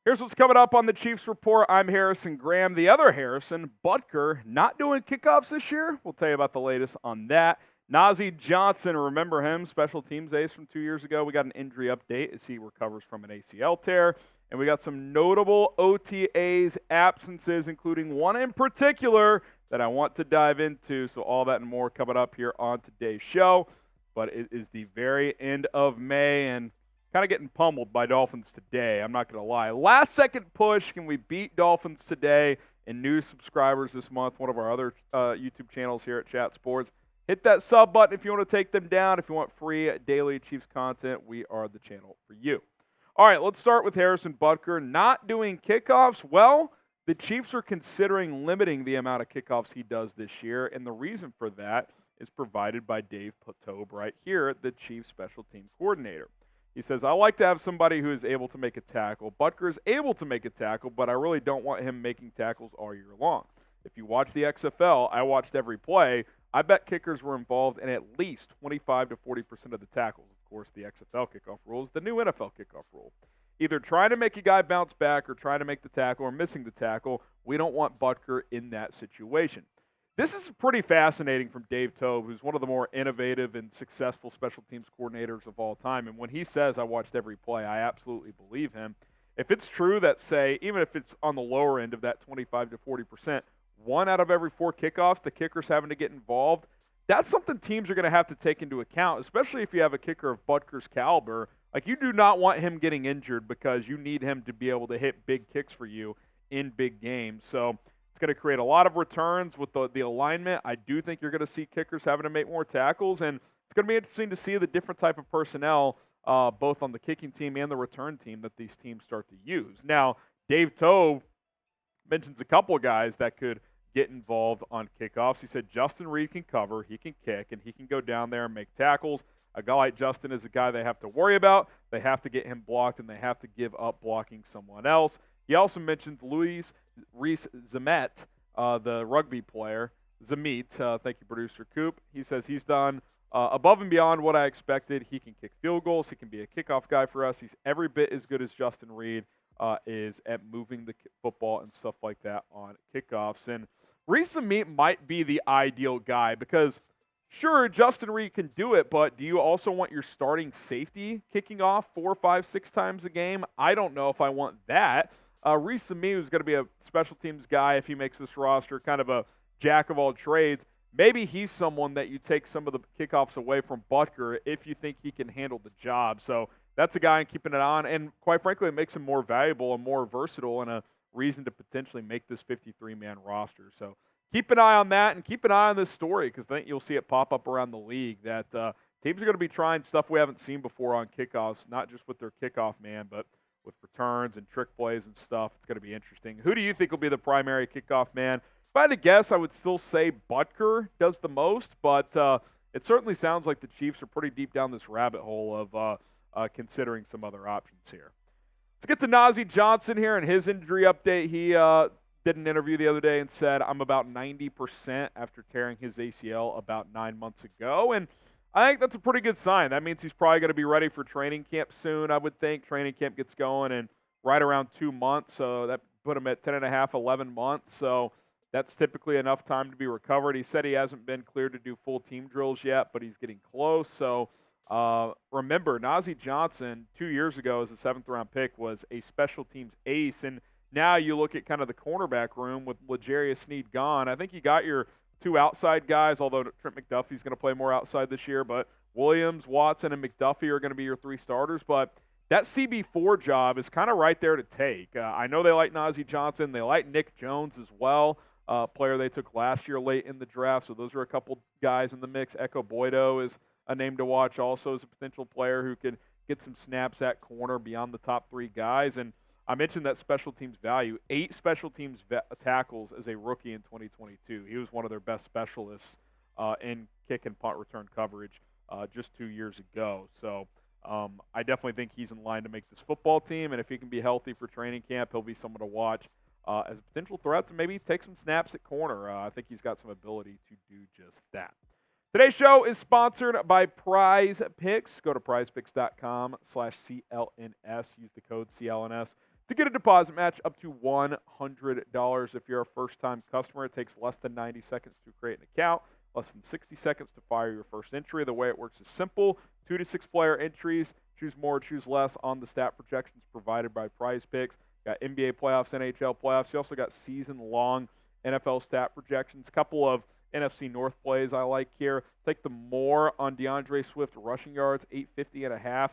Here's what's coming up on the Chiefs Report. I'm Harrison Graham. The other Harrison, Butker, not doing kickoffs this year. We'll tell you about the latest on that. Nazeeh Johnson, remember him, special teams ace from 2 years ago. We got an injury update as he recovers from an ACL tear. And we got some notable OTAs absences, including one in particular that I want to dive into. So all that and more coming up here on today's show. But it is the very end of May, and kind of getting pummeled by Dolphins today, I'm not going to lie. Last second push, can we beat Dolphins today? And new subscribers this month, one of our other YouTube channels here at Chat Sports. Hit that sub button if you want to take them down. If you want free daily Chiefs content, we are the channel for you. All right, let's start with Harrison Butker not doing kickoffs. Well, the Chiefs are considering limiting the amount of kickoffs he does this year, and the reason for that is provided by Dave Toub right here, the Chiefs special teams coordinator. He says, I like to have somebody who is able to make a tackle. Butker is able to make a tackle, but I really don't want him making tackles all year long. If you watch the XFL, I watched every play. I bet kickers were involved in at least 25 to 40% of the tackles. Of course, the XFL kickoff rule is the new NFL kickoff rule. Either trying to make a guy bounce back or trying to make the tackle or missing the tackle. We don't want Butker in that situation. This is pretty fascinating from Dave Toub, who's one of the more innovative and successful special teams coordinators of all time. And when he says, I watched every play, I absolutely believe him. If it's true that, say, even if it's on the lower end of that 25 to 40%, 1 out of every 4 kickoffs, the kicker's having to get involved, that's something teams are going to have to take into account, especially if you have a kicker of Butker's caliber. Like, you do not want him getting injured because you need him to be able to hit big kicks for you in big games. So it's going to create a lot of returns with the alignment. I do think you're going to see kickers having to make more tackles, and it's going to be interesting to see the different type of personnel, both on the kicking team and the return team, that these teams start to use. Now, Dave Toub mentions a couple of guys that could get involved on kickoffs. He said Justin Reid can cover, he can kick, and he can go down there and make tackles. A guy like Justin is a guy they have to worry about. They have to get him blocked, and they have to give up blocking someone else. He also mentions Louis Rees-Zammit, the rugby player. Zammit, thank you, producer Coop. He says he's done above and beyond what I expected. He can kick field goals. He can be a kickoff guy for us. He's every bit as good as Justin Reid is at moving the football and stuff like that on kickoffs. And Rees-Zammit might be the ideal guy because, sure, Justin Reid can do it, but do you also want your starting safety kicking off 4, 5, 6 times a game? I don't know if I want that. Rees-Zammit is going to be a special teams guy if he makes this roster, kind of a jack of all trades. Maybe he's someone that you take some of the kickoffs away from Butker if you think he can handle the job. So that's a guy I'm keeping it on, and quite frankly, it makes him more valuable and more versatile and a reason to potentially make this 53-man roster. So keep an eye on that and keep an eye on this story because I think you'll see it pop up around the league that teams are going to be trying stuff we haven't seen before on kickoffs, not just with their kickoff man, but with returns and trick plays and stuff. It's going to be interesting. Who do you think will be the primary kickoff man? If I had to guess, I would still say Butker does the most, but it certainly sounds like the Chiefs are pretty deep down this rabbit hole of considering some other options here. Let's get to Nazeeh Johnson here and his injury update. He did an interview the other day and said, I'm about 90% after tearing his ACL about 9 months ago, and I think that's a pretty good sign. That means he's probably going to be ready for training camp soon, I would think. Training camp gets going in right around 2 months, so that put him at 10 and a half, 11 months. So that's typically enough time to be recovered. He said he hasn't been cleared to do full team drills yet, but he's getting close. So remember, Nazeeh Johnson 2 years ago as a 7th-round pick was a special teams ace, and now you look at kind of the cornerback room with L'Jarius Sneed gone. I think you got your 2 outside guys, although Trent McDuffie's going to play more outside this year, but Williams, Watson, and McDuffie are going to be your 3 starters. But that CB4 job is kind of right there to take. I know they like Nazeeh Johnson. They like Nick Jones as well, player they took last year late in the draft. So those are a couple guys in the mix. Echo Boydo is a name to watch also as a potential player who could get some snaps at corner beyond the top 3 guys. And I mentioned that special teams value, 8 special teams tackles as a rookie in 2022. He was one of their best specialists in kick and punt return coverage just 2 years ago. So I definitely think he's in line to make this football team, and if he can be healthy for training camp, he'll be someone to watch as a potential threat to maybe take some snaps at corner. I think he's got some ability to do just that. Today's show is sponsored by PrizePicks. Go to prizepicks.com/CLNS. Use the code CLNS to get a deposit match up to $100. If you're a first-time customer, it takes less than 90 seconds to create an account, less than 60 seconds to fire your first entry. The way it works is simple. 2 to 6 player entries. Choose more, choose less on the stat projections provided by PrizePicks. Got NBA playoffs, NHL playoffs. You also got season-long NFL stat projections. A couple of NFC North plays I like here. Take the more on DeAndre Swift rushing yards, 850.5.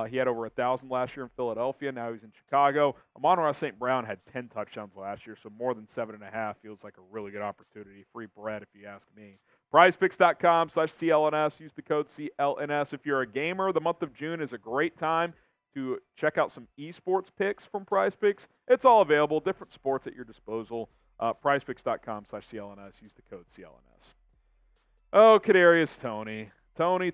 He had over 1,000 last year in Philadelphia. Now he's in Chicago. Amon-Ra St. Brown had 10 touchdowns last year, so more than 7.5 feels like a really good opportunity. Free bread, if you ask me. PrizePicks.com/CLNS. Use the code CLNS. If you're a gamer, the month of June is a great time to check out some esports picks from PrizePicks. It's all available, different sports at your disposal. PrizePicks.com/CLNS. Use the code CLNS. Oh, Kadarius Toney. Toney.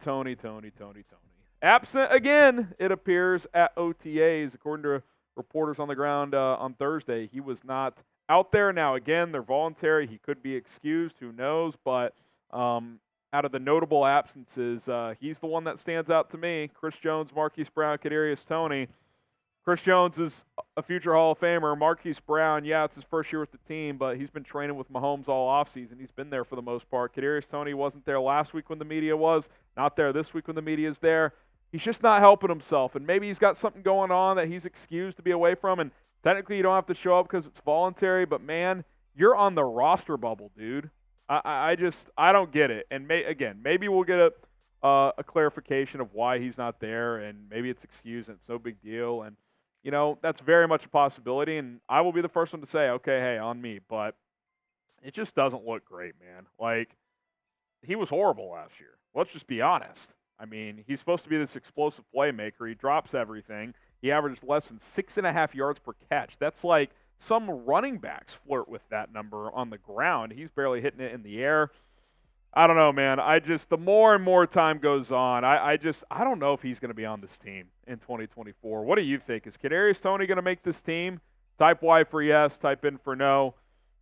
Absent again, it appears, at OTAs. According to reporters on the ground on Thursday, he was not out there. Now, again, they're voluntary. He could be excused. Who knows? But out of the notable absences, he's the one that stands out to me. Chris Jones, Marquise Brown, Kadarius Toney. Chris Jones is a future Hall of Famer. Marquise Brown, yeah, it's his first year with the team, but he's been training with Mahomes all offseason. He's been there for the most part. Kadarius Toney wasn't there last week when the media was, not there this week when the media is there. He's just not helping himself, and maybe he's got something going on that he's excused to be away from, and technically you don't have to show up because it's voluntary, but, man, you're on the roster bubble, dude. I don't get it. And, maybe we'll get a clarification of why he's not there, and maybe it's excused and it's no big deal, and, that's very much a possibility, and I will be the first one to say, okay, hey, on me, but it just doesn't look great, man. Like, he was horrible last year. Let's just be honest. I mean, he's supposed to be this explosive playmaker. He drops everything. He averages less than 6.5 yards per catch. That's like some running backs flirt with that number on the ground. He's barely hitting it in the air. I don't know, man. The more and more time goes on, I don't know if he's going to be on this team in 2024. What do you think? Is Kadarius Toney going to make this team? Type Y for yes, type in for no.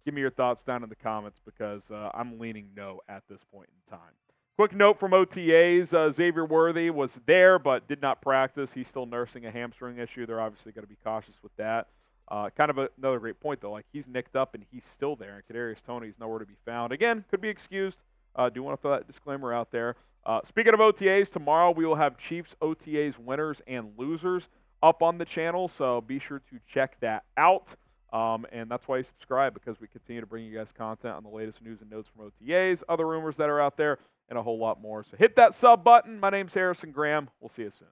Give me your thoughts down in the comments because I'm leaning no at this point in time. Quick note from OTAs, Xavier Worthy was there but did not practice. He's still nursing a hamstring issue. They're obviously going to be cautious with that. Kind of another great point, though. Like, he's nicked up and he's still there, and Kadarius Toney's nowhere to be found. Again, could be excused. Do want to throw that disclaimer out there. Speaking of OTAs, tomorrow we will have Chiefs OTAs winners and losers up on the channel, so be sure to check that out. And that's why you subscribe, because we continue to bring you guys content on the latest news and notes from OTAs, other rumors that are out there, and a whole lot more. So hit that sub button. My name's Harrison Graham. We'll see you soon.